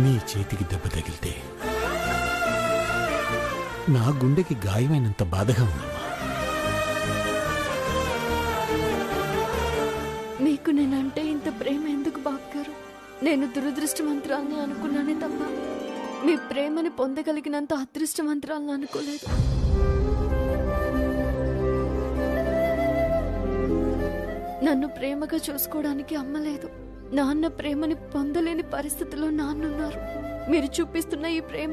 నీ చేతికి దెబ్బ తగిలితే నా గుండెకి గాయమైనంత బాధగా ఉందమ్మా. మీకు నేనంటే ఇంత ప్రేమ ఎందుకు బాబు గారు? నేను దురదృష్టవంతురాల్ని అనుకున్నానే తప్ప మీ ప్రేమని పొందగలిగినంత అదృష్టవంతురాల్ని అనుకోలేదు. నన్ను ప్రేమగా చూసుకోవడానికి అమ్మలేదు. నాన్న ప్రేమని పొందలేని పరిస్థితిలో నాన్నున్నారు. మీరు చూపిస్తున్న ఈ ప్రేమ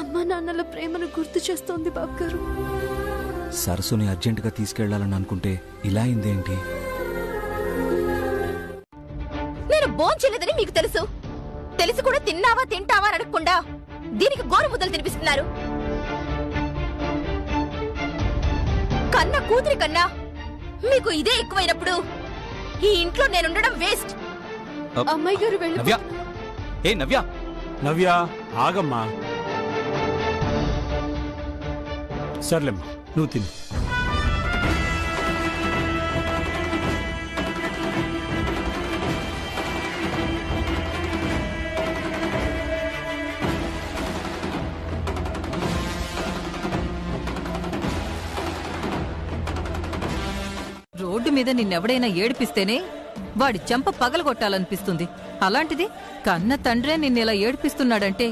అమ్మా నాన్నల ప్రేమను గుర్తు చేస్తోంది బాబు గారు. సరస్సుని అర్జెంటుగా తీసుకెళ్లాలని అనుకుంటే ఇలా అయిందేంటి? నేను భోంచేయలేదని మీకు తెలుసు. తెలిసి కూడా తిన్నావా తింటావా అని అడగకుండా దీనికి గోరు ముద్దలు తినిపిస్తున్నారు. కన్న కూతురి కన్నా మీకు ఇదే ఎక్కువైనప్పుడు ఈ ఇంట్లో నేనుండడం వేస్ట్. అమ్మాయి గారు వెళ్ళి నవ్య, ఏ నవ్య, నవ్య ఆగమ్మా. సర్లేమ్మా, నువ్వు తిను. రోడ్డు మీద నిన్నెవడైనా ఏడిపిస్తేనే వాడి చెంప పగలగొట్టాలనిపిస్తుంది. అలాంటిది కన్న తండ్రే నిన్నెలా ఏడిపిస్తున్నాడంటే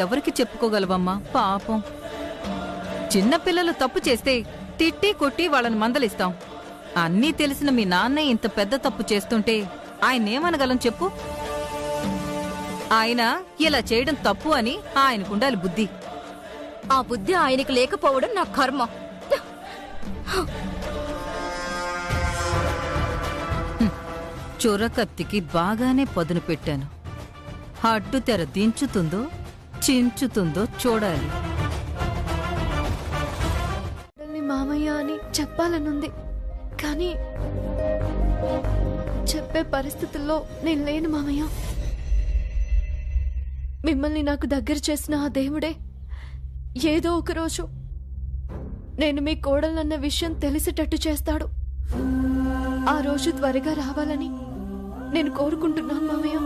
ఎవరికి చెప్పుకోగలవమ్మా? పాపం. చిన్నపిల్లలు తప్పు చేస్తే తిట్టి కొట్టి వాళ్ళని మందలిస్తాం. అన్నీ తెలిసిన మీ నాన్నే ఇంత పెద్ద తప్పు చేస్తుంటే ఆయనేమనగలం చెప్పు? ఆయన ఇలా చేయడం తప్పు అని ఆయనకుండాలి బుద్ధి. ఆ బుద్ధి ఆయనకు లేకపోవడం నా కర్మ. చొరకత్తికి బాగానే పదును పెట్టాను. అడ్డు తెర దించుతుందో చించుతుందో చూడాలి. మామయ్య అని చెప్పాలనుంది, కానీ చెప్పే పరిస్థితుల్లో నేను లేను మామయ్య. మిమ్మల్ని నాకు దగ్గర చేసిన ఆ దేవుడే ఏదో ఒకరోజు నేను మీ కోడలన్న విషయం తెలిసేటట్టు చేస్తాడు. ఆ రోజు త్వరగా రావాలని నేను కోరుకుంటున్నాను మామయ్య.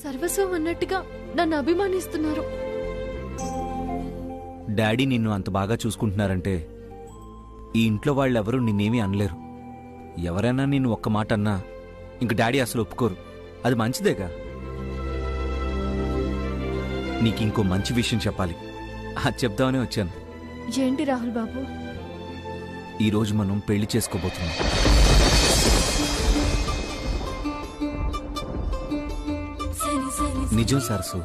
సర్వస్వం అన్నట్టుగా నన్ను అభిమానిస్తున్నారు. డాడీ నిన్ను అంత బాగా చూసుకుంటున్నారంటే ఈ ఇంట్లో వాళ్ళెవరూ నిన్నేమీ అనలేరు. ఎవరైనా నిన్ను ఒక్క మాట అన్నా ఇంక డాడీ అసలు ఒప్పుకోరు. అది మంచిదేగా. నీకింకో మంచి విషయం చెప్పాలి, అది చెప్దామనే వచ్చాను. ఏంటి రాహుల్ బాబు? ఈరోజు మనం పెళ్లి చేసుకోబోతున్నాం. నిజం సరసు.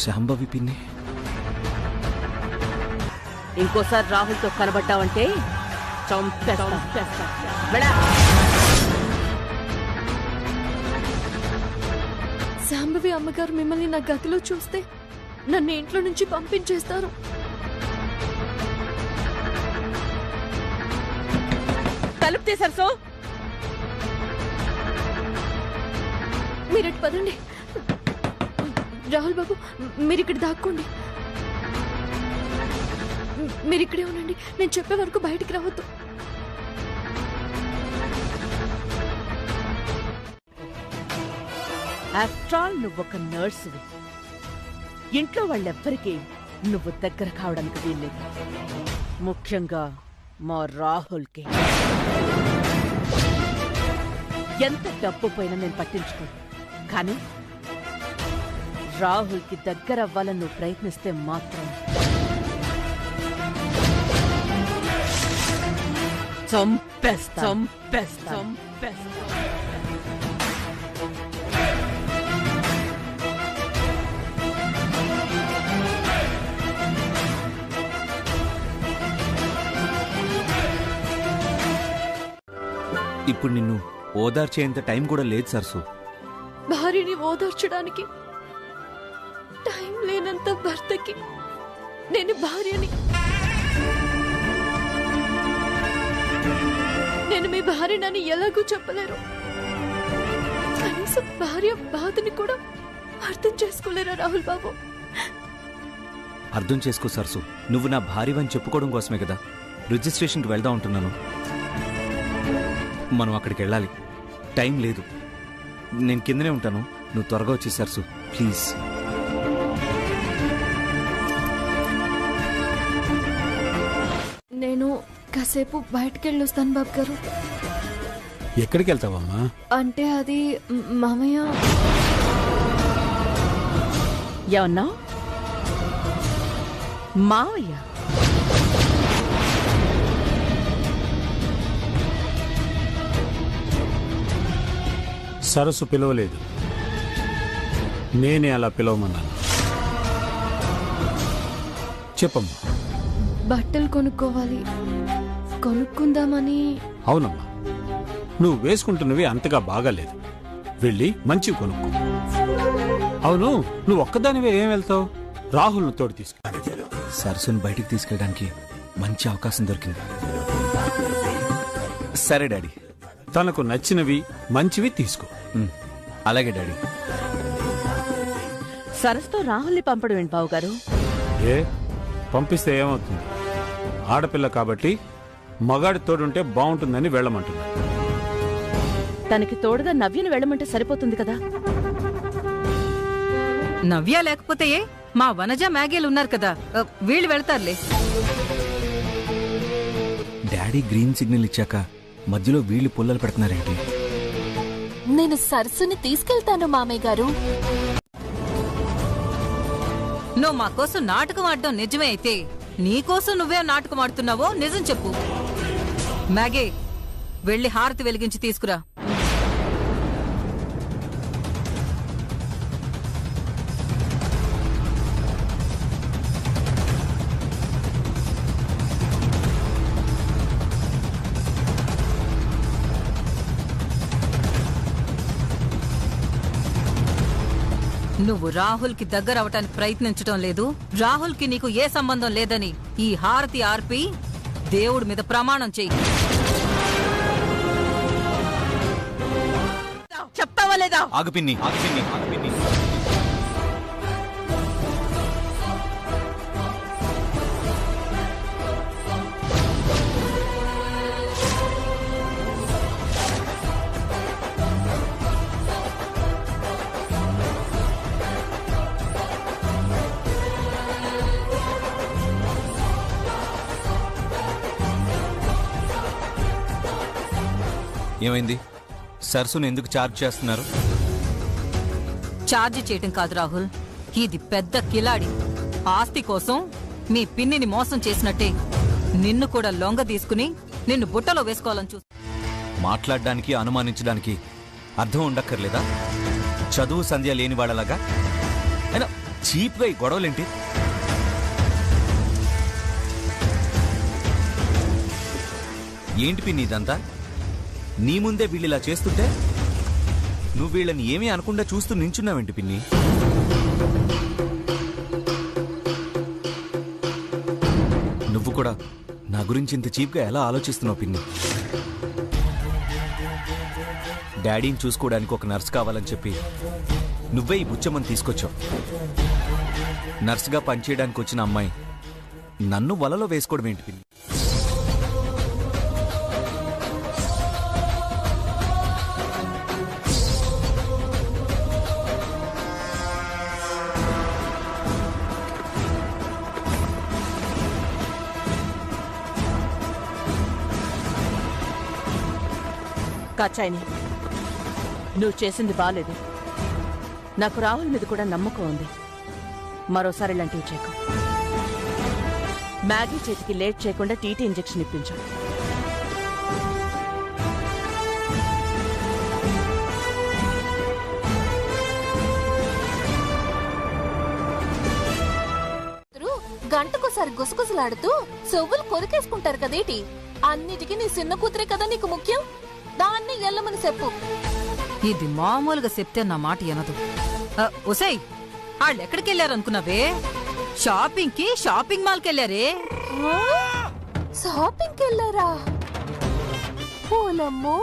శాంభవి పిన్ని, ఇంకోసారి రాహుల్తో కనబడ్డావంటే శాంభవి అమ్మగారు మిమ్మల్ని నా గదిలో చూస్తే నన్ను ఇంట్లో నుంచి పంపించేస్తారు. తలుపు తీశారు. మీరటు పదండి. రాహుల్ బాబు, మీరిక్కడ దాక్కోండి. మీరిక్కడే ఉండండి. నేను చెప్పే వరకు బయటికి రావద్దు. ఆఫ్టర్ ఆల్ నువ్వొక నర్సువి. ఇంట్లో వాళ్ళెవ్వరికీ నువ్వు దగ్గర కావడానికి వీల్లేదు, ముఖ్యంగా మా రాహుల్కి. ఎంత డబ్బు పోయినా నేను పట్టించుకోను, కానీ రాహుల్కి దగ్గర అవ్వాలని నువ్వు ప్రయత్నిస్తే మాత్రం చంపేస్తా. ఇప్పుడు నిన్ను ఓదార్చేంత టైం కూడా లేదు సరసు. భార్యని ఓదార్చడానికి టైం లేనంత భర్తకి నేను భార్యని. నేను మీ భార్యనని ఎలాగూ చెప్పలేరు. కనీసం భార్య బాధని కూడా అర్థం చేసుకోలేరా రాహుల్ బాబు? అర్థం చేసుకో సరసు, నువ్వు నా భార్యవని చెప్పుకోవడం కోసమే కదా రిజిస్ట్రేషన్కి వెళ్దాం అంటున్నాను. మనం అక్కడికి వెళ్ళాలి, టైం లేదు. నేను కిందనే ఉంటాను, నువ్వు త్వరగా వచ్చి సరసు ప్లీజ్. నేను కాసేపు బయటకెళ్ళొస్తాను బాబు గారు. ఎక్కడికి వెళ్తావమ్మా? అంటే అది మామయ్య. ఏమన్నా మావయ్య? సరస్సు పిలవలేదు, నేనే అలా పిలవమన్నాను. చెప్పమ్మా. బట్టలు కొనుక్కోవాలి, కొనుక్కుందామని. అవునమ్మా, నువ్వు వేసుకుంటున్నవి అంతగా బాగాలేదు, వెళ్ళి మంచివి కొనుక్కో. అవును, నువ్వు ఒక్కదానివే ఏం వెళ్తావు? రాహుల్ను తోడు తీసుకు. సరస్సుని బయటికి తీసుకెళ్ళడానికి మంచి అవకాశం దొరికింది. సరే డాడీ. తనకు నచ్చినవి మంచివి తీసుకో. అలాగే డాడీ. సరస్తో రాహుల్ని పంపడం ఏంటి బావు గారు? ఏ పంపిస్తే ఏమవుతుంది? ఆడపిల్ల కాబట్టి మగాడి తోడుంటే బాగుంటుందని వెళ్ళమంటున్నా. తనకి తోడుగా నవ్యను వెళ్ళమంటే సరిపోతుంది కదా. నవ్య లేకపోతే ఏ? మా వనజ మ్యాగీలు ఉన్నారు కదా, వీళ్ళు వెళ్తారులే. డాడీ గ్రీన్ సిగ్నల్ ఇచ్చాక మధ్యలో వీళ్ళు పుల్లలు పెడుతున్నారేంటి? నేను సరస్సుని తీసుకెళ్తాను మామయ్య గారు. నువ్వు మా కోసం నాటకం ఆడడం నిజమే అయితే నీకోసం నువ్వే నాటకం ఆడుతున్నావో నిజం చెప్పు. మ్యాగీ, వెళ్ళి హారతి వెలిగించి తీసుకురా. నువ్వు రాహుల్ కి దగ్గర అవటానికి ప్రయత్నించడం లేదు, రాహుల్ కి నీకు ఏ సంబంధం లేదని ఈ హారతి ఆర్పి దేవుడి మీద ప్రమాణం చెయ్యి. చెప్తావా లేదా? ఆగు పిన్ని, ఆగు పిన్ని, ఆగు పిన్ని. ఏమైంది? సరస్సును ఎందుకు ఛార్జ్ చేస్తున్నారు? ఛార్జ్ చేయటం కాదు రాహుల్, ఇది పెద్ద కిలాడి. ఆస్తి కోసం మీ పిన్నిని మోసం చేసినట్టే నిన్ను కూడా లొంగ తీసుకుని నిన్ను బుట్టలో వేసుకోవాలని చూ. మాట్లాడడానికి అనుమానించడానికి అర్థం ఉండక్కర్లేదా? చదువు సంధ్య లేని వాళ్ళలాగా అయినా చీప్గా ఈ గొడవలేంటి? ఏంటి పిన్ని ఇదంతా? నీ ముందే వీళ్ళు ఇలా చేస్తుంటే నువ్వు వీళ్ళని ఏమీ అనకుండా చూస్తూ నించున్నావేంటి పిన్ని? నువ్వు కూడా నా గురించి ఇంత చీప్గా ఎలా ఆలోచిస్తున్నావు పిన్ని? డాడీని చూసుకోవడానికి ఒక నర్స్ కావాలని చెప్పి నువ్వే ఈ బుచ్చమ్మని తీసుకొచ్చావు. నర్సుగా పనిచేయడానికి వచ్చిన అమ్మాయి నన్ను వలలో వేసుకోవడం ఏంటి పిన్ని? కాచాయిని, నువ్వు చేసింది బాలేదు. నాకు రాహుల్ మీద కూడా నమ్మకం ఉంది. మరోసారి ఇలాంటివి చేయకు. మ్యాగీ చేతికి లేట్ చేయకుండా టీటీ ఇంజెక్షన్ ఇప్పించు. గంటకోసారి గుసగుసలాడుతూ చెవులు కొరికేసుకుంటారు కదేటి? అన్నిటికీ నీ చిన్న కూతురే కదా నీకు ముఖ్యం. దాన్ని ఎల్లమని చెప్పు. ఇది మామూలుగా చెప్తే నా మాట ఎనదు. ఒసేయ్, వాళ్ళు ఎక్కడికి వెళ్ళారనుకున్నావే? షాపింగ్ మాల్కి వెళ్ళారే. షాపింగ్కి వెళ్ళారా? ఓలమ్మో,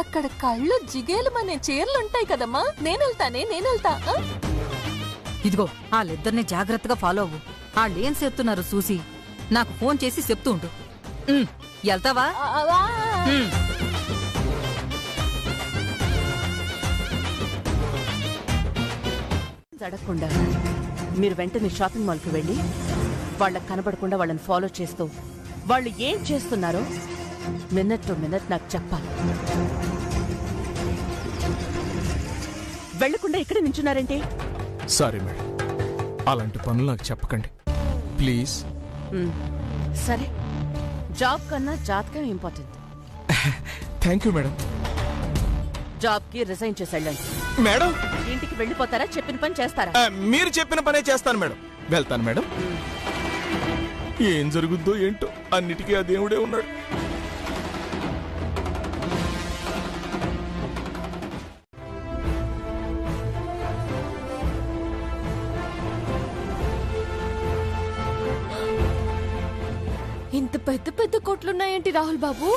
అక్కడ కళ్ళు జిగేలు మనే చీరలుంటాయి కదమ్మా. నేనెళ్తా. ఇదిగో వాళ్ళిద్దరిని జాగ్రత్తగా ఫాలో అవ్వు. వాళ్ళేం చెప్తున్నారు చూసి నాకు ఫోన్ చేసి చెప్తూ ఉండు. వెళ్తావా? అడగకుండా మీరు వెంటనే షాపింగ్ మాల్కి వెళ్ళి వాళ్ళకి కనబడకుండా వాళ్ళని ఫాలో చేస్తూ వాళ్ళు ఏం చేస్తున్నారో మినిట్ టు మినిట్ నాకు చెప్పాలి. వెళ్లకుండా ఇక్కడే నించున్నారంటే? సారీ మేడం, అలాంటి పనులు నాకు చెప్పకండి ప్లీజ్. సరే, జాబ్ కన్నా జాతకం important. Thank you madam. Job కి రిజైన్ చేసి వెళ్ళండి. మేడం, ఇంటికి వెళ్ళిపోతారా? చెప్పిన పని చేస్తారా? మీరు చెప్పిన పనే చేస్తాను మేడం. వెళ్తాను మేడం. ఏం జరుగుద్దో ఏంటో, అన్నిటికీ ఆ దేవుడే ఉన్నాడు. ఇంత పెద్ద పెద్ద కొట్లున్నాయేంటి రాహుల్ బాబు?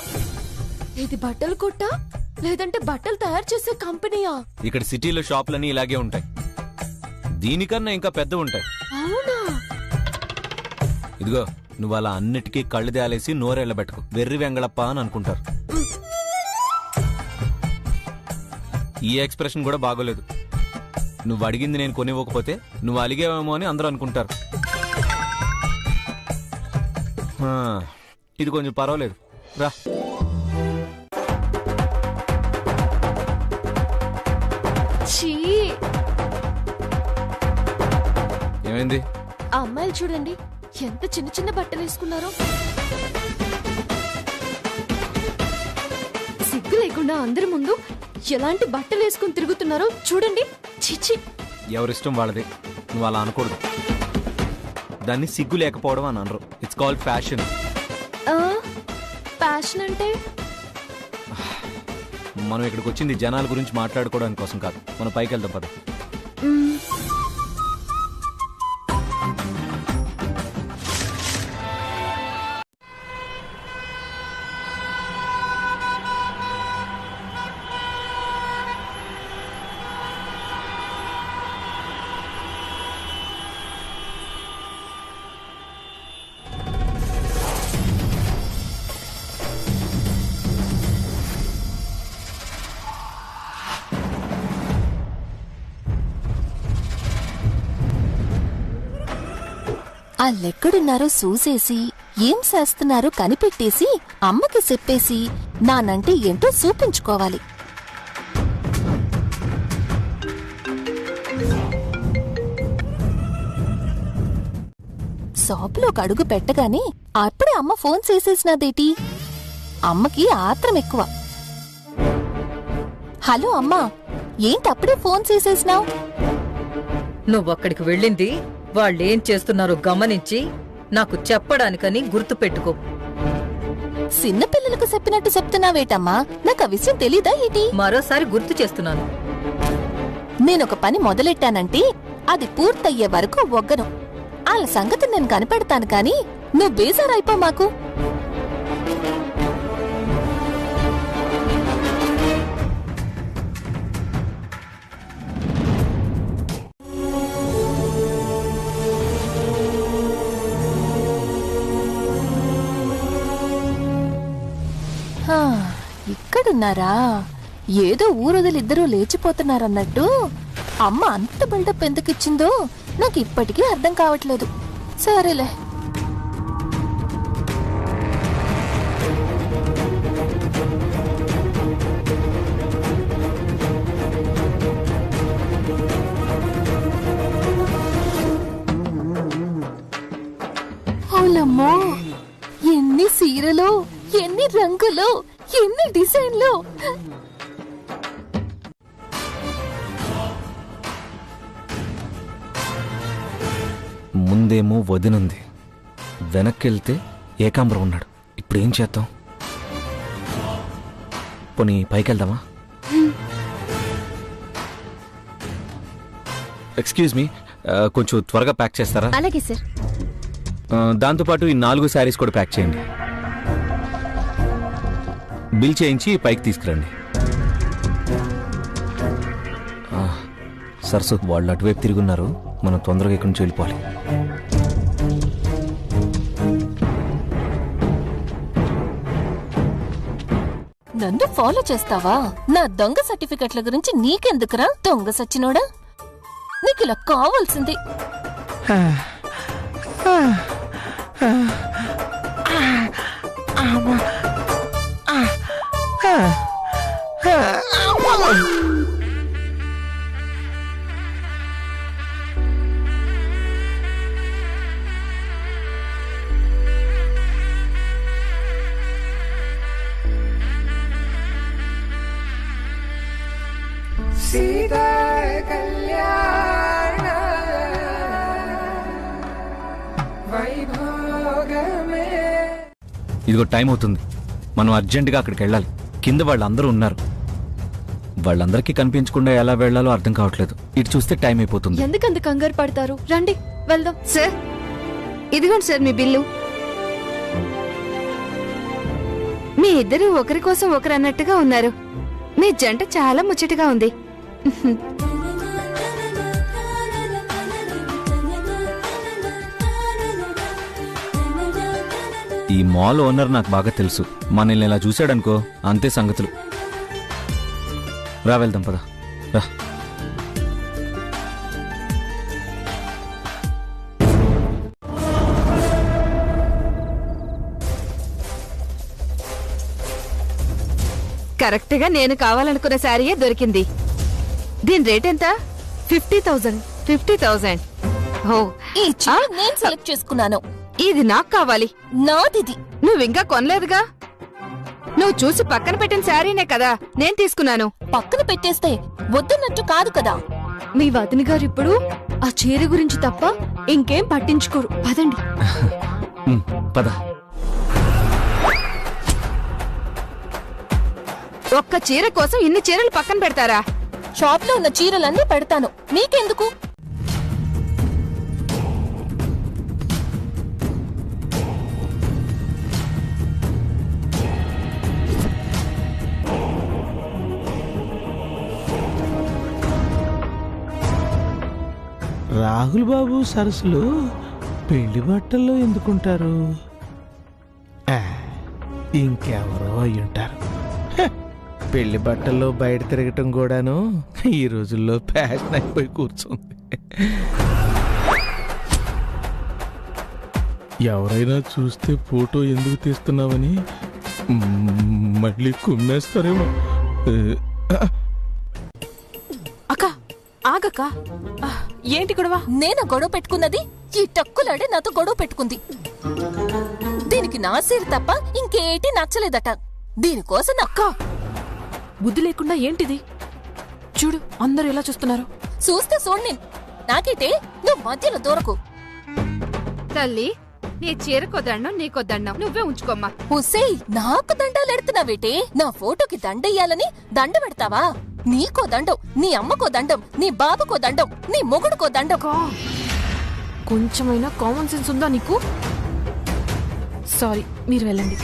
ఇది బట్టలు కొట్టా లేదంటే బట్టలు తయారు చేసే కంపెనీయా? ఇక్కడ సిటీలో షాపులన్నీ ఇలాగే ఉంటాయి, దీనికన్నా ఇంకా పెద్ద ఉంటాయి. అవునా? ఇదిగో నువ్వు అలా అన్నిటికీ కళ్ళు దేలేసి నోరెళ్ళబెట్టుకు, వెర్రి వెంగళప్ప అని అనుకుంటారు. ఈ ఎక్స్ప్రెషన్ కూడా బాగోలేదు. నువ్వు అడిగింది నేను కొనివ్వకపోతే నువ్వు అలిగేవేమో అని అందరూ అనుకుంటారు. ఇది కొంచెం పర్వాలేదు, రా. ఏమైంది? ఆ అమ్మాయిలు చూడండి ఎంత చిన్న చిన్న బట్టలు వేసుకున్నారో. సిగ్గు లేకుండా అందరి ముందు ఎలాంటి బట్టలు వేసుకుని తిరుగుతున్నారో చూడండి. చిచి. ఎవరిష్టం వాళ్ళది, నువ్వు అలా అనకూడదు. దాన్ని సిగ్గు లేకపోవడం అని అనరు. It's called fashion. ఫ్యాషన్ అంటే? మనం ఇక్కడికి వచ్చింది జనాల గురించి మాట్లాడుకోవడానికి కోసం కాదు. మనం పైకి వెళ్దాం పద. ఆళ్ళెక్కడున్నారో చూసేసి ఏం చేస్తున్నారో కనిపెట్టేసి అమ్మకి చెప్పేసి నానంటే ఏంటో చూపించుకోవాలి. షాపులోకి అడుగు పెట్టగానే అప్పుడే అమ్మ ఫోన్ చేసేసినదేటి? అమ్మకి ఆత్రం ఎక్కువ. హలో అమ్మా, ఏంటప్పుడే ఫోన్ చేసేసినావు? నువ్వక్కడికి వెళ్ళింది వాళ్ళేం చేస్తున్నారో గమనించి నాకు చెప్పడానికని గుర్తు పెట్టుకో. చిన్నపిల్లలకు చెప్పినట్టు చెప్తున్నావేటమ్మా? నాకు ఆ విషయం తెలీదా ఏంటి? మరోసారి గుర్తు చేస్తున్నాను. నేనొక పని మొదలెట్టానంటే అది పూర్తయ్యే వరకు ఒగ్గను. వాళ్ళ సంగతి నేను కనిపెడతాను కాని నువ్వు బేజారైపో మాకు. ఇక్కడున్నారా? ఏదో ఊరొదిలిద్దరూ లేచిపోతున్నారన్నట్టు అమ్మ అంత బిల్డప్ ఎందుకిచ్చిందో నాకు ఇప్పటికీ అర్థం కావట్లేదు. సరేలే. ఓలమ్మో, ఎన్ని సీరలు, ఎన్ని రంగులు, ఎన్ని డిజైన్లు! ముందేమో వదినుంది, వెనక్కెళ్తే ఏకాంబరం ఉన్నాడు. ఇప్పుడు ఏం చేద్దాం? పోనీ పైకెళ్దామా? ఎక్స్క్యూజ్ మీ, కొంచెం త్వరగా ప్యాక్ చేస్తారా? అలాగే సార్. దాంతోపాటు ఈ 4 శారీస్ కూడా ప్యాక్ చేయండి. బిల్ చేయించి పైకి తీసుకురండి. సరస్సు, వాళ్ళు అటువైపు తిరుగున్నారు. మనం తొందరగా ఇక్కడి నుంచి వెళ్ళిపోవాలి. నన్ను ఫాలో చేస్తావా? నా దొంగ సర్టిఫికెట్ల గురించి నీకెందుకురా దొంగ సచ్చినోడా? నీకు ఇలా కావాల్సింది. ఇదిగో టైం అవుతుంది. మనం అర్జెంటుగా అక్కడికి వెళ్ళాలి. కింద వాళ్ళందరూ ఉన్నారు. వాళ్ళందరికీ కనిపించకుండా ఎలా వెళ్లాలో అర్థం కావట్లేదు. ఇటు చూస్తే టైం అయిపోతుంది. ఎందుకంత కంగారు పడతారు? రండి వెళ్దాం. సార్, ఇదిగోండి సార్ మీ బిల్లు. మీ ఇద్దరు ఒకరి కోసం ఒకరు అన్నట్టుగా ఉన్నారు. మీ జంట చాలా ముచ్చటగా ఉంది. ఈ మాల్ ఓనర్ నాకు బాగా తెలుసు. మనల్ని ఇలా చూశాడనుకో అంతే సంగతులు. రా వెళ్దాం, పద రా. కరెక్ట్ గా నేను కావాలనుకున్న శారీయే దొరికింది. దీని రేట్ ఎంత? 50,000. 50,000. ఓ, ఈ చీర నేను సెలెక్ట్ చేసుకున్నాను. ఇది నాకు కావాలి. నాదిది. నువ్వింకా కొనలేదుగా. నువ్వు చూసి పక్కన పెట్టిన శారీనే కదా నేను తీసుకున్నాను. పక్కన పెట్టేస్తే వద్దన్నట్టు కాదు కదా. మీ వదిన గారు ఇప్పుడు ఆ చీర గురించి తప్ప ఇంకేం పట్టించుకోరు. పదండి. పద. ఒక్క చీర కోసం ఇన్ని చీరలు పక్కన పెడతారా? షాప్ లో ఉన్న చీరలన్నీ పెడతాను. మీకెందుకు? రాహుల్ బాబు సరస్సులు పెళ్లి బట్టల్లో ఎందుకుంటారు? ఇంకెవరో అయ్యుంటారు. పెళ్లి బట్టల్లో బయట తిరగటం కూడాను ఈ రోజుల్లో ఫ్యాషన్ అయిపోయి కూర్చుంది. ఎవరైనా చూస్తే ఫోటో ఎందుకు తీస్తున్నావని మళ్ళీ కుమ్మేస్తారేమో. అక్క ఆగక్క, ఏంటి గొడవ? నేను గొడవ పెట్టుకున్నది ఈ టక్కులాడే నాతో గొడవ పెట్టుకుంది. దీనికి నా సీర తప్ప ఇంకేటి నచ్చలేదట. దీనికోసం అక్క బుద్ధి లేకుండా ఏంటిది? చూడు అందరూ ఎలా చూస్తున్నారు. చూస్తే చూడండి. నాకైతే నువ్వు మధ్యలో దూరకు. తల్లి, నీ చీరకో దండం నీకో దండం నువ్వే ఉంచుకోమ్మా. హుసే, నాకు దండాలు ఎడుతున్నావేటి? నా ఫోటోకి దండెయ్యాలని దండ పెడతావా? నీకో దండం, నీ అమ్మకో దండం, నీ బాబుకో దండం, నీ మొగుడుకో దండం. కొంచెమైనా కామన్ సెన్స్ ఉందా నీకు? సారీ, మీరు వెళ్ళండి.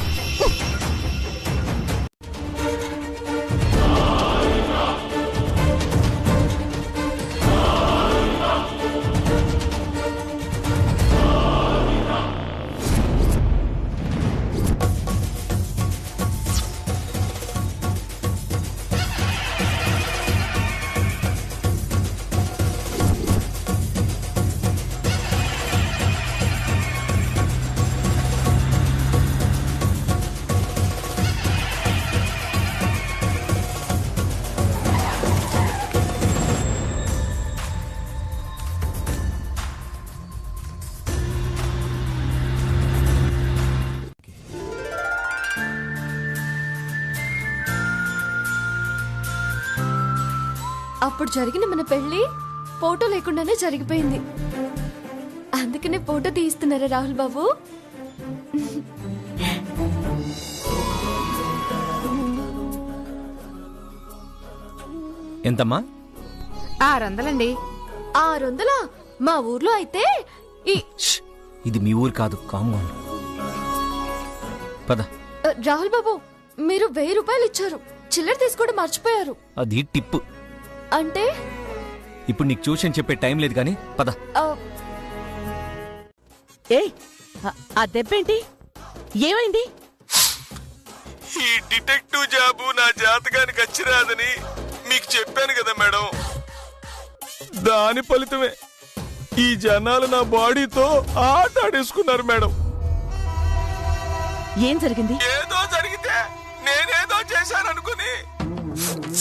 అప్పుడు జరిగిన మన పెళ్లి ఫోటో లేకుండానే జరిగిపోయింది. అందుకనే ఫోటో తీస్తున్నారా రాహుల్ బాబు? ఎంతమ్మా? 600 600? మా ఊర్లో అయితే ష్! ఇది మీ ఊరు కాదు, కామ్గా ఉండు. పద. రాహుల్ బాబు, మీరు 1000 రూపాయలు ఇచ్చారు, చిల్లర తీసుకోవడం మర్చిపోయారు. అది టిప్పు. అంటే ఇప్పుడు నీకు ట్యూషన్ చెప్పే టైం లేదు కానీ పద. ఏయ్, ఆ దెబ్బేంటి? ఏమైంది? ఈ డిటెక్టివ్ జాబు నా జాతకానికి వచ్చిరాదని మీకు చెప్పాను కదా మేడం. దాని ఫలితమే ఈ జనాలు నా బాడీతో ఆట ఆడేసుకున్నారు మేడం. ఏం జరిగింది? ఏదో జరిగితే నేనేదో చేశాననుకుని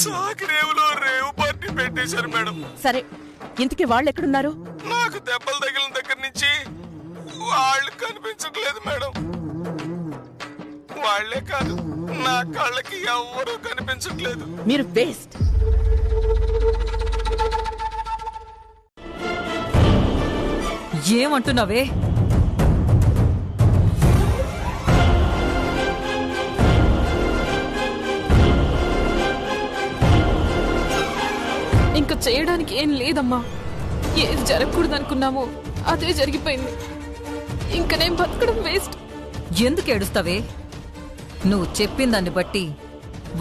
సాకిరేవులో రేవు పార్టీ పెట్టేశారు మేడం. సరే, ఇంతకీ వాళ్ళు ఎక్కడున్నారు? నాకు దెబ్బలు తగిలిన దగ్గర నుంచి వాళ్ళు కనిపించట్లేదు మేడం. వాళ్లే కాదు, నా కళ్ళకి ఎవ్వరూ కనిపించట్లేదు. మీరు వేస్ట్. ఏమంటున్నావే? ఇంకా చేయడానికి ఏం లేదమ్మా. ఏది జరగకూడదనుకున్నామో అదే జరిగిపోయింది. ఇంకా నేను బతకడం వేస్ట్. ఎందుకు ఏడుస్తావే? నువ్వు చెప్పిన దాన్ని బట్టి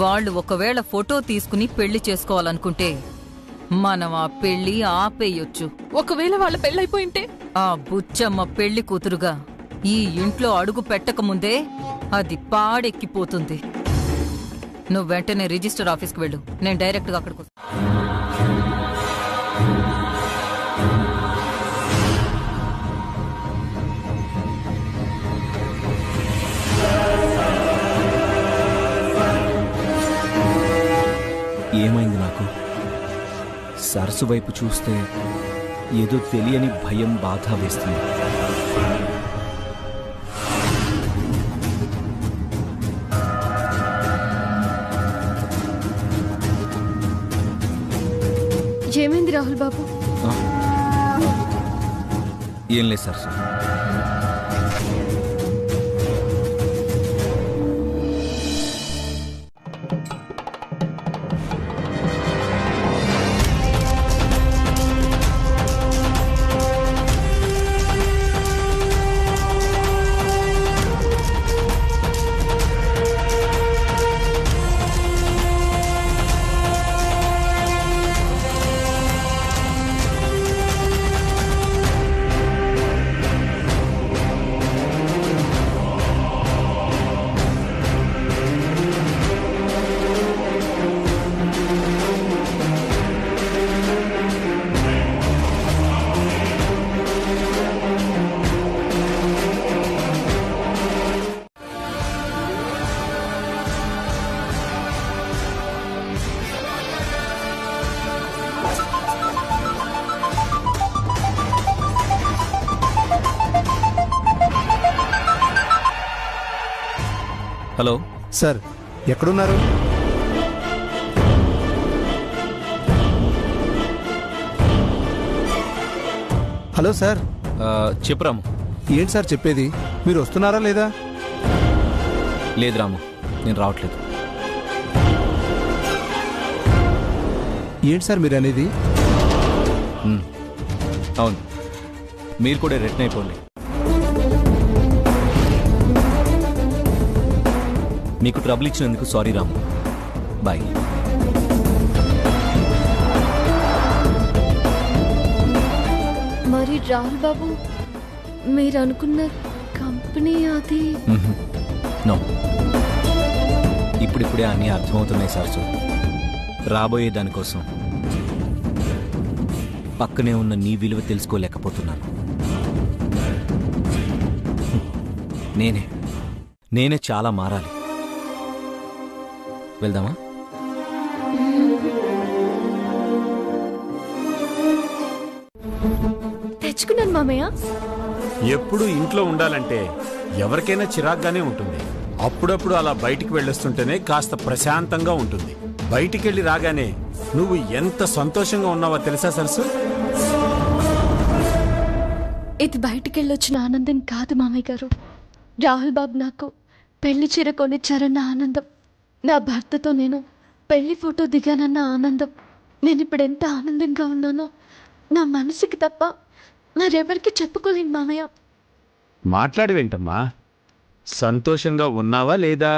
వాళ్ళు ఒకవేళ ఫోటో తీసుకుని పెళ్లి చేసుకోవాలనుకుంటే మనం ఆ పెళ్లి ఆపేయొచ్చు. ఒకవేళ వాళ్ళ పెళ్ళైపోయింటే ఆ బుచ్చమ్మ పెళ్లి కూతురుగా ఈ ఇంట్లో అడుగు పెట్టకముందే అది పాడెక్కిపోతుంది. నువ్వు వెంటనే రిజిస్టర్ ఆఫీస్కి వెళ్ళు, నేను డైరెక్ట్గా అక్కడికి వస్తాను. ఏమైంది నాకు? సరస్సు వైపు చూస్తే ఏదో తెలియని భయం, బాధ వేస్తుంది. ఏమైంది రాహుల్ బాబు? ఏం లేదు సరస్సు. హలో సార్, ఎక్కడున్నారు? Hello sir. చెప్పు రాము. ఏంటి సార్ చెప్పేది? మీరు వస్తున్నారా లేదా? లేదు రాము, నేను రావట్లేదు. ఏంటి సార్ మీరు అనేది? అవును, మీరు కూడా రిటర్న్ అయిపోండి. మీకు ట్రబుల్ ఇచ్చినందుకు సారీ రాము. బాయ్. మరి రాహుల్ బాబు, మీరు అనుకున్న కంపెనీ అది? నో, ఇప్పుడిప్పుడే అన్నీ అర్థమవుతున్నాయి సరస్సు. రాబోయే దానికోసం పక్కనే ఉన్న నీ విలువ తెలుసుకోలేకపోతున్నాను. నేనే చాలా మారాలి. వెళ్దామా? తెచ్చుకున్నాను మామయ్య. ఎప్పుడు ఇంట్లో ఉండాలంటే ఎవరికైనా చిరాగ్గానే ఉంటుంది. అప్పుడప్పుడు అలా బయటికి వెళ్ళొస్తుంటేనే కాస్త ప్రశాంతంగా ఉంటుంది. బయటికెళ్ళి రాగానే నువ్వు ఎంత సంతోషంగా ఉన్నావో తెలుసా సరస్సు? ఇది బయటికెళ్ళొచ్చిన ఆనందం కాదు మామయ్య గారు. రాహుల్ బాబు నాకు పెళ్లి చీర కొనిచ్చారన్న ఆనందం, నా భర్తతో నేను పెళ్లి ఫోటో దిగానన్న ఆనందం. నేను ఇప్పుడు ఎంత ఆనందంగా ఉన్నానో నా మనసుకి తప్ప మరెవరికి చెప్పుకోలేను మామయ్య. మాట్లాడవేంటమ్మా? సంతోషంగా ఉన్నావా లేదా?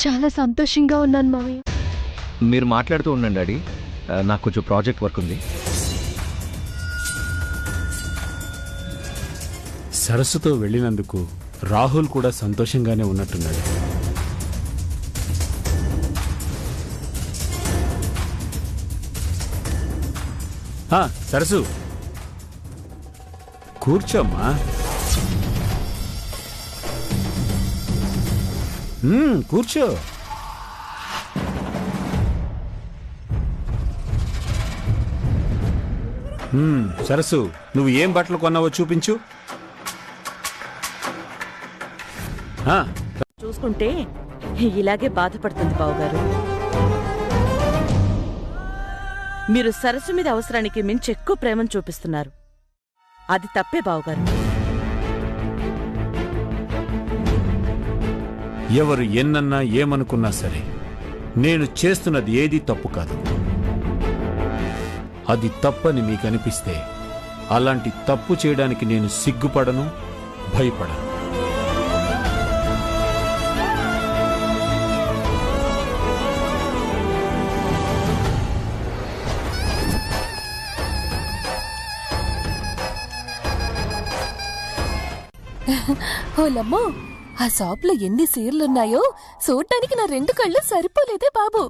చాలా సంతోషంగా ఉన్నాను మామయ్య. మీరు మాట్లాడుతూ ఉండండి డాడీ, నాకు కొంచెం ప్రాజెక్ట్ వర్క్ ఉంది. సరస్సుతో వెళ్ళినందుకు రాహుల్ కూడా సంతోషంగానే ఉన్నట్టున్నాడు. సరస్సు, కూర్చోమ్మా. కూర్చో. సరస్సు, నువ్వు ఏం బట్టలు కొన్నావో చూపించు. చూసుకుంటే ఇలాగే బాధపడుతుంది బావగారు. మీరు సరస్సు మీద అవసరానికి మించి ఎక్కువ ప్రేమను చూపిస్తున్నారు. అది తప్పే బావగారు. ఎవరు ఎన్నన్నా ఏమనుకున్నా సరే, నేను చేస్తున్నది ఏదీ తప్పు కాదు. అది తప్పని మీకు అనిపిస్తే అలాంటి తప్పు చేయడానికి నేను సిగ్గుపడను, భయపడను. ఓలమ్మో, ఆ షాప్ లో ఎన్ని సీర్లున్నాయో చూడటానికి నా 2 కళ్ళు సరిపోలేదే బాబు.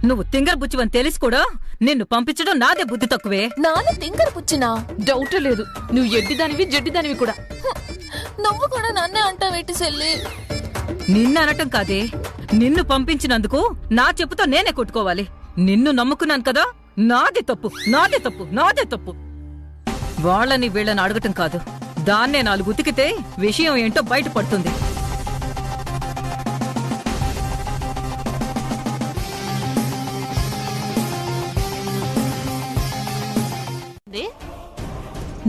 నువ్వు తింగర బుచ్చివని తెలిసి కూడా నిన్ను పంపించడం నాదే బుద్ధి తక్కువే. నాన్న తింగర బుచ్చినా? డౌటే లేదు, నువ్వు ఎడ్డిదానివి జడ్డిదానివి కూడా. నువ్వు కూడా నన్నే అంటావేటి చెల్లి? నిన్ను అనటం కాదే, నిన్ను పంపించినందుకు నా చెప్పుతో నేనే కొట్టుకోవాలి. నిన్ను నమ్ముకున్నాను కదా, నాదే తప్పు, నాదే తప్పు, నాదే తప్పు. వాళ్ళని వీళ్ళని అడగటం కాదు, దాన్నే 4 ఉతికితే విషయం ఏంటో బయటపడుతుంది.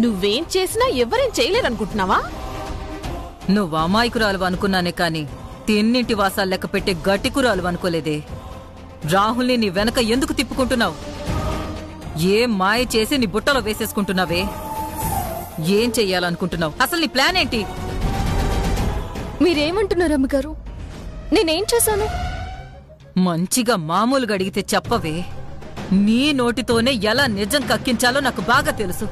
నువ్వేం చేసినా ఎవరేం చేయలేరనుకుంటున్నావా? నువ్వు అమాయకురాలు అనుకున్నానే కాని తిన్నింటి వాసాలు లెక్క పెట్టే గట్టికురాలు అనుకోలేదే. రాహుల్ని నీ వెనక ఎందుకు తిప్పుకుంటున్నావు? ఏం మాయ చేసి నీ బుట్టలో వేసేసుకుంటున్నావే? ఏం చెయ్యాలనుకుంటున్నావు? అసలు నీ ప్లాన్ ఏంటి? మీరేమంటున్నారు అమ్మగారు? నేనేం చేశాను? మంచిగా మామూలుగా అడిగితే చెప్పవే. నీ నోటితోనే ఎలా నిజం కక్కించాలో నాకు బాగా తెలుసు.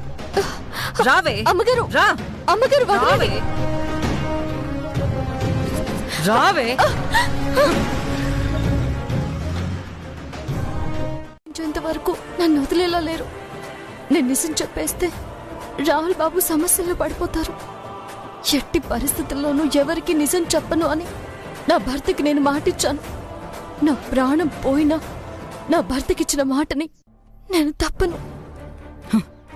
రావే అమ్మగారు. రా అమ్మగారు, రావే రావే. ఇంతవరకు నన్ను వదిలేలా లేరు. నేను నిజం చెప్పేస్తే రాహుల్ బాబు సమస్యల్లో పడిపోతారు. ఎట్టి పరిస్థితుల్లోనూ ఎవరికి నిజం చెప్పను అని నా భర్తకి నేను మాటిచ్చాను. నా ప్రాణం పోయినా నా భర్తకిచ్చిన మాటని నేను తప్పను.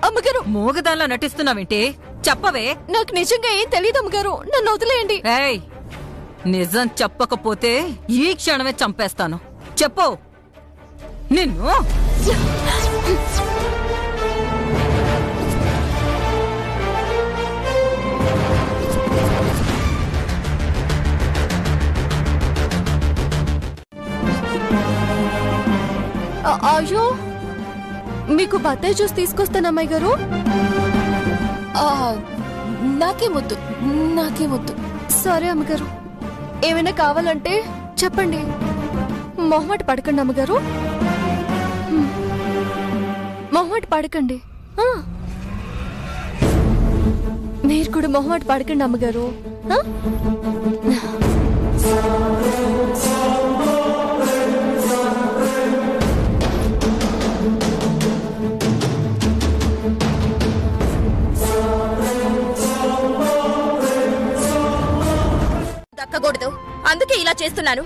అమ్మగారు, మోగదాన్లా నటిస్తున్నావేంటే? చెప్పవే. నాకు నిజంగా ఏం తెలియదు అమ్మగారు, నన్ను వదిలేయండి. ఏయ్, నిజం చెప్పకపోతే ఈ క్షణమే చంపేస్తాను. చెప్పు. నిన్ను అయ్యో, మీకు బత్తాయి జ్యూస్ తీసుకొస్తాను అమ్మాయి గారు. నాకేమొద్దు, నాకేమొద్దు. సరే అమ్మగారు, ఏమైనా కావాలంటే చెప్పండి. మొహమాట పడకండి అమ్మగారు, మొహమాట పడకండి. మీరు కూడా మొహమాట పడకండి అమ్మగారు. దక్కకూడదు, అందుకే ఇలా చేస్తున్నాను.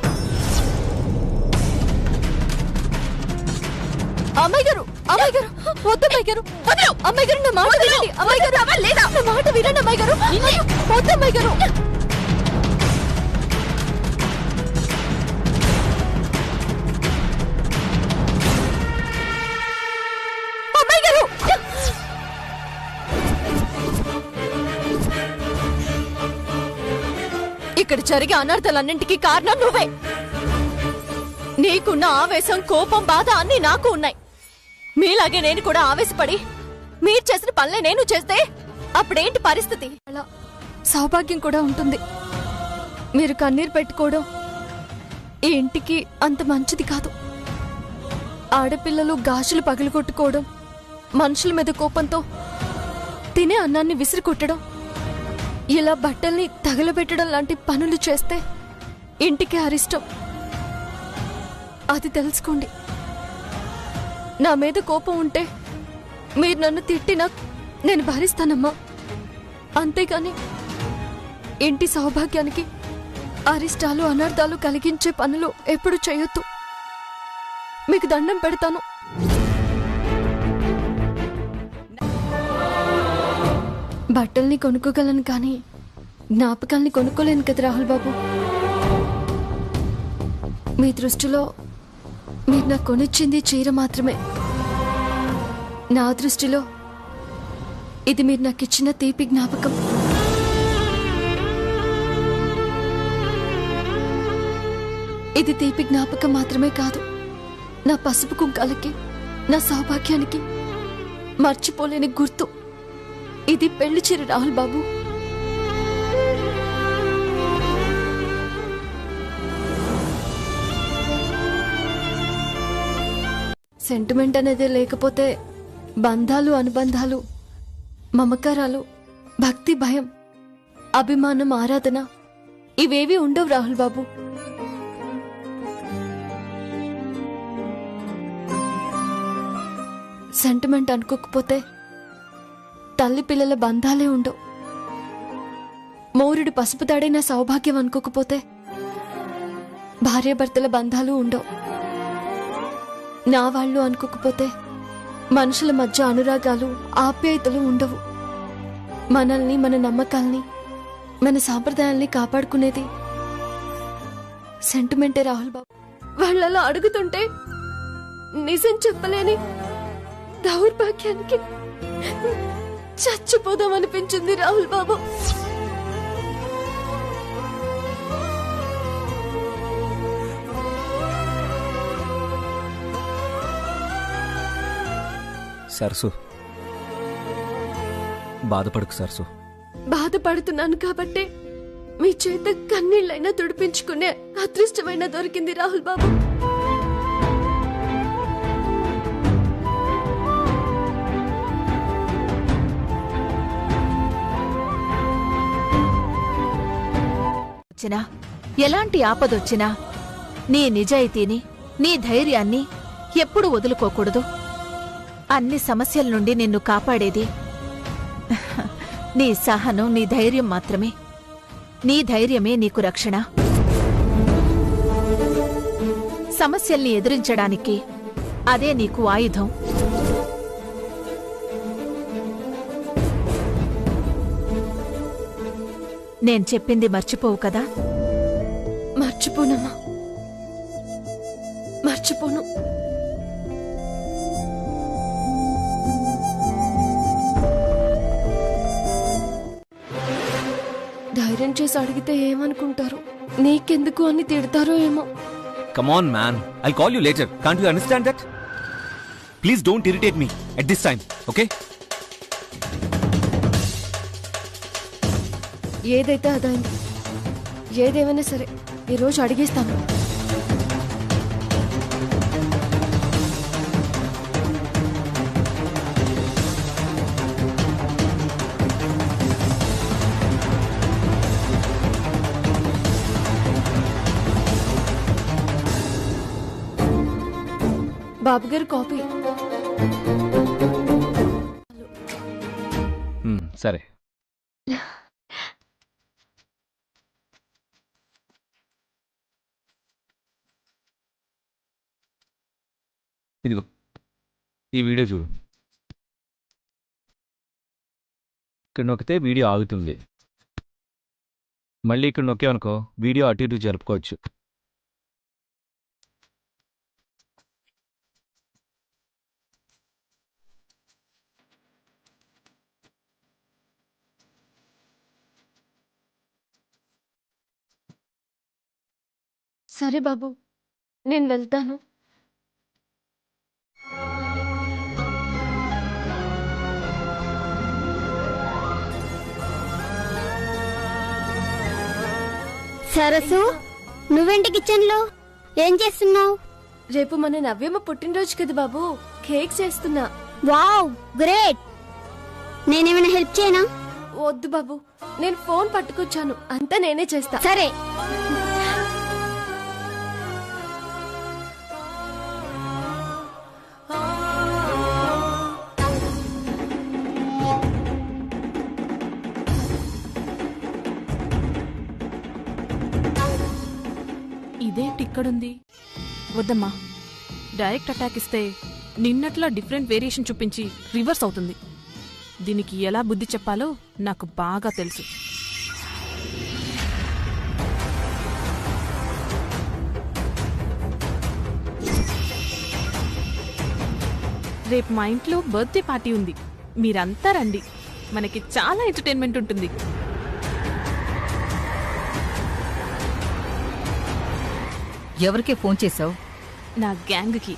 అమ్మాయి గారు, అమ్మాయి గారు, వద్దు అమ్మాయి గారు, అమ్మాయి గారు, నా మాట వినండి. అమ్మాయి గారు, లేదా నా మాట వినండి అమ్మాయి గారు, వద్దు అమ్మాయి గారు. అమ్మాయి గారు, ఇక్కడ జరిగే అనర్థాలన్నింటికీ కారణం నువ్వే. నీకున్న ఆవేశం, కోపం, బాధ అన్నీ నాకు ఉన్నాయి. మీలాగే నేను కూడా ఆవేశపడి మీరు చేసిన పనులే నేను చేస్తే అప్పుడేంటి పరిస్థితి? అలా సౌభాగ్యం కూడా ఉంటుంది. మీరు కన్నీరు పెట్టుకోవడం ఈ ఇంటికి అంత మంచిది కాదు. ఆడపిల్లలు గాజులు పగలగొట్టుకోవడం, మనుషుల మీద కోపంతో తినే అన్నాన్ని విసిరి కొట్టడం, ఇలా బట్టల్ని తగలబెట్టడం లాంటి పనులు చేస్తే ఇంటికి అరిష్టం. అది తెలుసుకోండి. నా మీద కోపం ఉంటే మీరు నన్ను తిట్టినా నేను భరిస్తానమ్మా. అంతేగాని ఇంటి సౌభాగ్యానికి అరిష్టాలు అనర్థాలు కలిగించే పనులు ఎప్పుడు చేయొద్దు. మీకు దండం పెడతాను. బట్టల్ని కొనుక్కోగలను కానీ జ్ఞాపకాల్ని కొనుక్కోలేను కదా రాహుల్ బాబు. మీ దృష్టిలో మీరు నాకు కొనిచ్చింది చీర మాత్రమే. నా దృష్టిలో ఇది మీరు నాకు ఇచ్చిన తీపి జ్ఞాపకం. ఇది తీపి జ్ఞాపకం మాత్రమే కాదు, నా పసుపు కుంకాలకి, నా సౌభాగ్యానికి మర్చిపోలేని గుర్తు. ఇది పెళ్లి చీర రాహుల్ బాబు. సెంటిమెంట్ అనేది లేకపోతే బంధాలు, అనుబంధాలు, మమకారాలు, భక్తి, భయం, అభిమానం, ఆరాధన ఇవేవి ఉండవు రాహుల్ బాబు. సెంటిమెంట్ అనుకోకపోతే తల్లి పిల్లల బంధాలే ఉండవు. మౌరుడి పసుపు తాడైన సౌభాగ్యం అనుకోకపోతే భార్యాభర్తల బంధాలు ఉండవు. నా వాళ్ళు అనుకోకపోతే మనుషుల మధ్య అనురాగాలు, ఆప్యాయతలు ఉండవు. మనల్ని, మన నమ్మకాల్ని, మన సాంప్రదాయాల్ని కాపాడుకునేది సెంటిమెంటే రాహుల్ బాబు. వాళ్ళలా అడుగుతుంటే నిజం చెప్పలేని దౌర్భాగ్యానికి చచ్చిపోదామనిపించింది రాహుల్ బాబు. సరసు, బాధపడకు సరసు. బాధపడుతున్నాను కాబట్టే మీ చేత కన్నీళ్ళైనా తుడిపించుకునే అదృష్టమైన దొరికింది రాహుల్ బాబు. ఎలాంటి ఆపదొచ్చినా నీ నిజాయితీని, నీ ధైర్యాన్ని ఎప్పుడు వదులుకోకూడదు. అన్ని సమస్యల నుండి నిన్ను కాపాడేది నీ సహనం, నీ ధైర్యం మాత్రమే. నీ ధైర్యమే నీకు రక్షణ. సమస్యల్ని ఎదిరించడానికి అదే నీకు ఆయుధం. నేను చెప్పింది మర్చిపోవు కదా? మర్చిపోనమ్మా, మర్చిపోను. ధైర్యం చేసి అడిగితే ఏమనుకుంటారు, నీకెందుకు అని తిడతారో ఏమో. Come on, man. I'll call you later. Can't you understand that? Please don't irritate me at this time, okay? ఏదైతే అదైంది. ఏదేమైనా సరే ఈరోజు అడిగేస్తాను. బాబుగారు కాపీ. సరే. ఇదిగో ఈ వీడియో చూడు. ఇక్కడ నొక్కితే వీడియో ఆగుతుంది. మళ్ళీ ఇక్కడ నొక్కామనుకో వీడియో అటు ఇటు జరుపుకోవచ్చు. సరే బాబు, నేను వెళ్తాను. సరసు నువ్వేంటి కిచెన్ లో ఏం చేస్తున్నావు? రేపు మన నవ్యమ్మ పుట్టినరోజు కదా బాబు, కేక్ చేస్తున్నా. Wow great. నేనేమైనా హెల్ప్ చేయనా? వద్దు బాబు, నేను ఫోన్ పట్టుకొచ్చాను, అంతా నేనే చేస్తా. సరే. ఇదేంటి ఇక్కడుంది? వద్దమ్మా, డైరెక్ట్ అటాక్ ఇస్తే నిన్నట్లా డిఫరెంట్ వేరియేషన్ చూపించి రివర్స్ అవుతుంది. దీనికి ఎలా బుద్ధి చెప్పాలో నాకు బాగా తెలుసు. రేపు మా ఇంట్లో బర్త్డే పార్టీ ఉంది, మీరంతా రండి. మనకి చాలా ఎంటర్టైన్మెంట్ ఉంటుంది. ఎవరికే ఫోన్ చేశావు? నా గ్యాంగ్కి.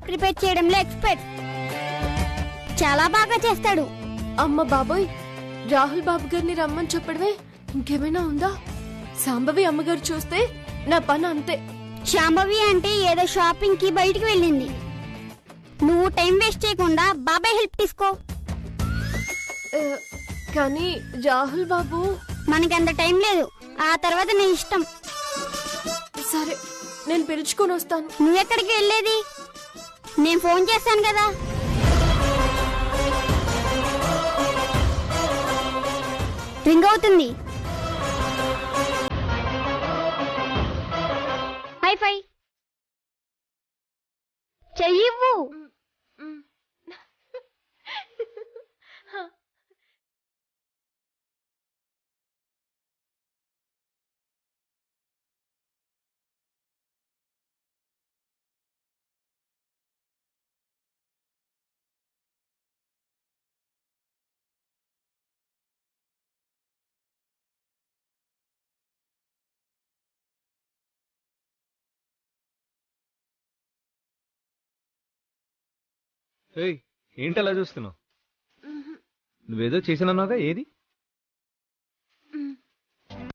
ప్రిపేర్ చేయడంలో ఎక్స్పర్ట్. చాలా బాగా చేస్తాడు. అమ్మ బాబోయ్, రాహుల్ బాబు గారిని రమ్మని చెప్పడమే. ఇంకేమైనా ఉందా? సాంబవి అమ్మగారు చూస్తే నా పని అంతే. శాంభవి అంటే ఏదో షాపింగ్ కి బయటికి వెళ్ళింది. నువ్వు టైం వేస్ట్ చేయకుండా బాబాయ్ హెల్ప్ తీసుకో. కానీ రాహుల్ బాబు, మనకంత టైం లేదు. ఆ తర్వాత నీ ఇష్టం. సరే, నేను పిలుచుకొని వస్తాను. నువ్వెక్కడికి వెళ్ళేది? నేను ఫోన్ చేస్తాను కదా. రింగ్ అవుతుంది. హైఫై చెయ్యివ్వు. ఏంటి అలా చూస్తున్నావు? నువ్వేదో చేసినావుగా, ఏది?